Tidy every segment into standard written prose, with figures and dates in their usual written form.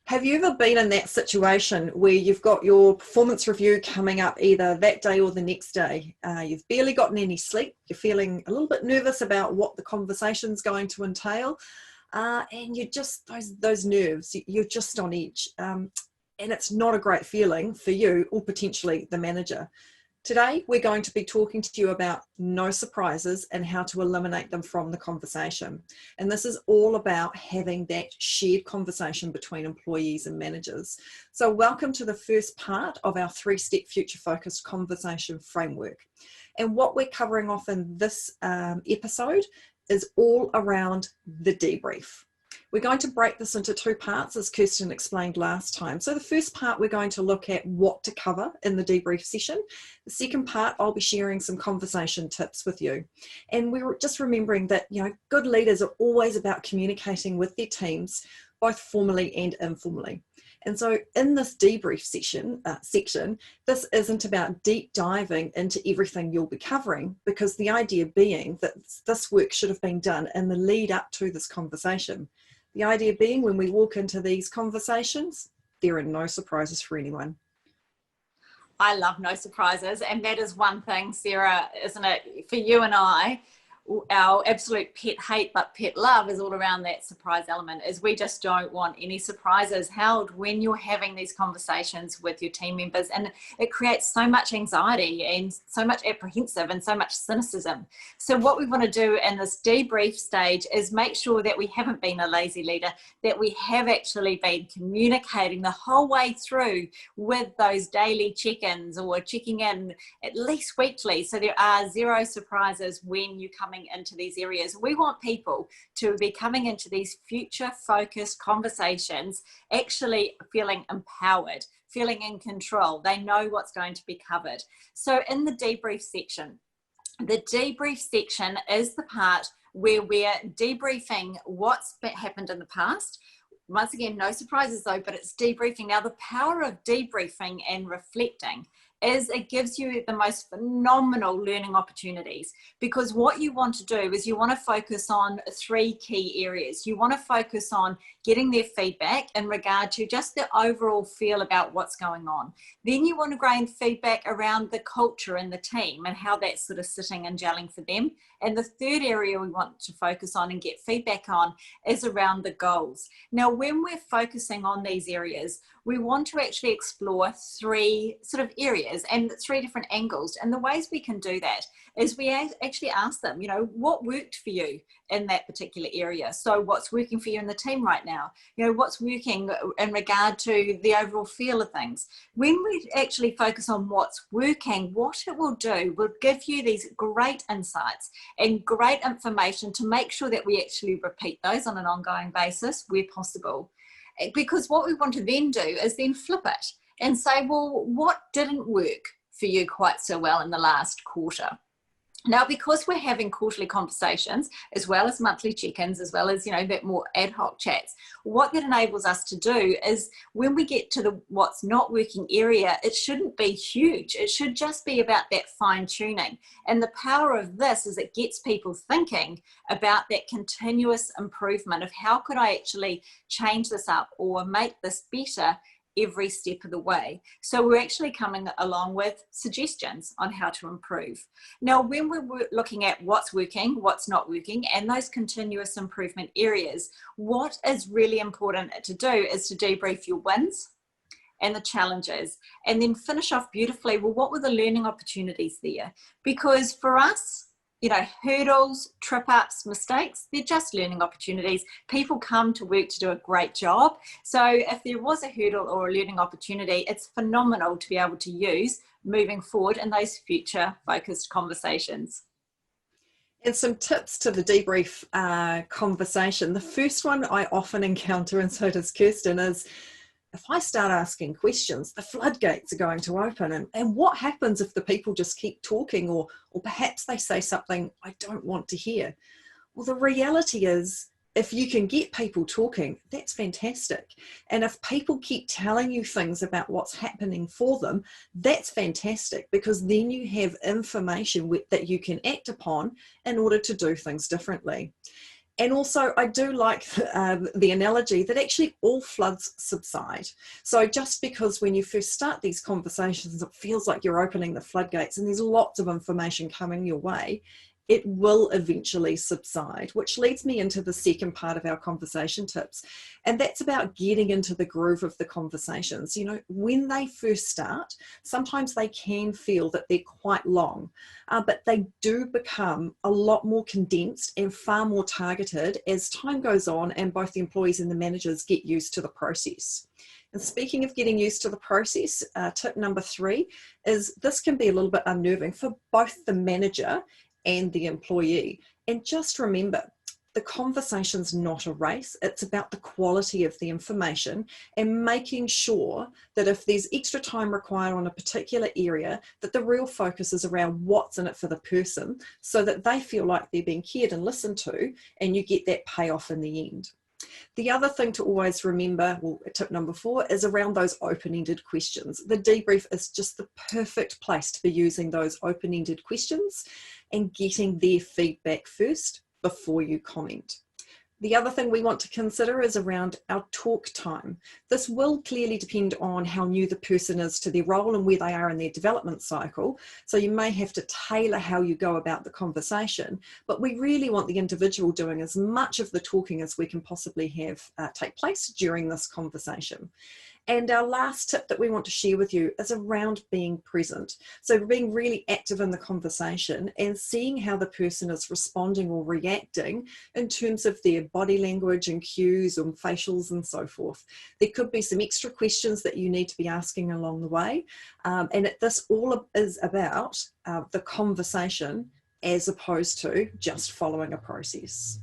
Have you ever been in that situation where you've got your performance review coming up either that day or the next day? You've barely gotten any sleep, you're feeling a little bit nervous about what the conversation's going to entail, and you're just, those nerves, you're just on edge. And it's not a great feeling for you or potentially the manager. Today, we're going to be talking to you about no surprises and how to eliminate them from the conversation. And this is all about having that shared conversation between employees and managers. So welcome to the first part of our 3-step future-focused conversation framework. And what we're covering off in this episode is all around the debrief. We're going to break this into 2 parts, as Kirsten explained last time. So the first part, we're going to look at what to cover in the debrief session. The second part, I'll be sharing some conversation tips with you. And we're just remembering that, good leaders are always about communicating with their teams, both formally and informally. And so in this debrief section, this isn't about deep diving into everything you'll be covering, because the idea being that this work should have been done in the lead up to this conversation. The idea being, when we walk into these conversations, there are no surprises for anyone. I love no surprises, and that is one thing, Sarah, isn't it? For you and I, our absolute pet hate but pet love is all around that surprise element, is we just don't want any surprises held when you're having these conversations with your team members, and it creates so much anxiety and so much apprehensive and so much cynicism. So what we want to do in this debrief stage is make sure that we haven't been a lazy leader, that we have actually been communicating the whole way through with those daily check-ins or checking in at least weekly, so there are 0 surprises when you come into these areas. We want people to be coming into these future focused conversations actually feeling empowered, feeling in control. They know what's going to be covered. So in the debrief section is the part where we're debriefing what's happened in the past. Once again, no surprises though, but it's debriefing. Now, the power of debriefing and reflecting is it gives you the most phenomenal learning opportunities, because what you want to do is you want to focus on 3 key areas. You want to focus on getting their feedback in regard to just the overall feel about what's going on. Then you want to gain feedback around the culture and the team and how that's sort of sitting and gelling for them. And the third area we want to focus on and get feedback on is around the goals. Now, when we're focusing on these areas, we want to actually explore 3 sort of areas and 3 different angles. And the ways we can do that is we actually ask them, what worked for you in that particular area? So what's working for you in the team right now? What's working in regard to the overall feel of things? When we actually focus on what's working, what it will do will give you these great insights and great information to make sure that we actually repeat those on an ongoing basis where possible. Because what we want to then do is then flip it and say, well, what didn't work for you quite so well in the last quarter? Now, because we're having quarterly conversations, as well as monthly check-ins, as well as, that more ad hoc chats, what that enables us to do is when we get to the what's not working area, it shouldn't be huge. It should just be about that fine tuning. And the power of this is it gets people thinking about that continuous improvement of how could I actually change this up or make this better every step of the way. So we're actually coming along with suggestions on how to improve. Now, when we're looking at what's working, what's not working, and those continuous improvement areas, what is really important to do is to debrief your wins and the challenges, and then finish off beautifully. Well, what were the learning opportunities there? Because for us, hurdles, trip-ups, mistakes, they're just learning opportunities. People come to work to do a great job. So if there was a hurdle or a learning opportunity, it's phenomenal to be able to use moving forward in those future-focused conversations. And some tips to the debrief conversation. The first one I often encounter, and so does Kirsten, is if I start asking questions, the floodgates are going to open. And what happens if the people just keep talking, or perhaps they say something I don't want to hear? Well, the reality is, if you can get people talking, that's fantastic. And if people keep telling you things about what's happening for them, that's fantastic, because then you have information that you can act upon in order to do things differently. And also, I do like the analogy that actually all floods subside. So just because when you first start these conversations, it feels like you're opening the floodgates and there's lots of information coming your way, it will eventually subside, which leads me into the second part of our conversation tips. And that's about getting into the groove of the conversations. You know, when they first start, sometimes they can feel that they're quite long, but they do become a lot more condensed and far more targeted as time goes on and both the employees and the managers get used to the process. And speaking of getting used to the process, tip number 3 is this can be a little bit unnerving for both the manager and the employee. And just remember, the conversation's not a race. It's about the quality of the information and making sure that if there's extra time required on a particular area, that the real focus is around what's in it for the person so that they feel like they're being cared and listened to, and you get that payoff in the end. The other thing to always remember, well, tip number 4, is around those open-ended questions. The debrief is just the perfect place to be using those open-ended questions and getting their feedback first before you comment. The other thing we want to consider is around our talk time. This will clearly depend on how new the person is to their role and where they are in their development cycle. So you may have to tailor how you go about the conversation, but we really want the individual doing as much of the talking as we can possibly have take place during this conversation. And our last tip that we want to share with you is around being present. So being really active in the conversation and seeing how the person is responding or reacting in terms of their body language and cues and facials and so forth. There could be some extra questions that you need to be asking along the way. And this all is about the conversation as opposed to just following a process.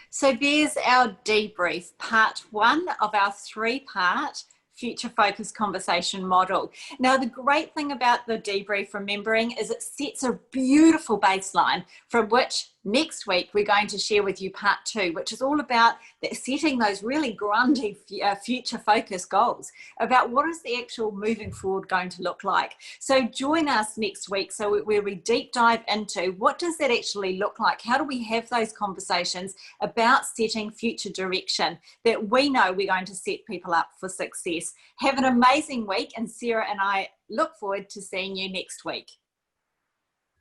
So there's our debrief, part 1 of our 3-part future focused conversation model. Now, the great thing about the debrief, remembering, is it sets a beautiful baseline from which next week we're going to share with you part 2, which is all about setting those really grundy future focused goals about what is the actual moving forward going to look like. So join us next week where we deep dive into what does that actually look like? How do we have those conversations about setting future direction that we know we're going to set people up for success? Have an amazing week, and Sarah and I look forward to seeing you next week.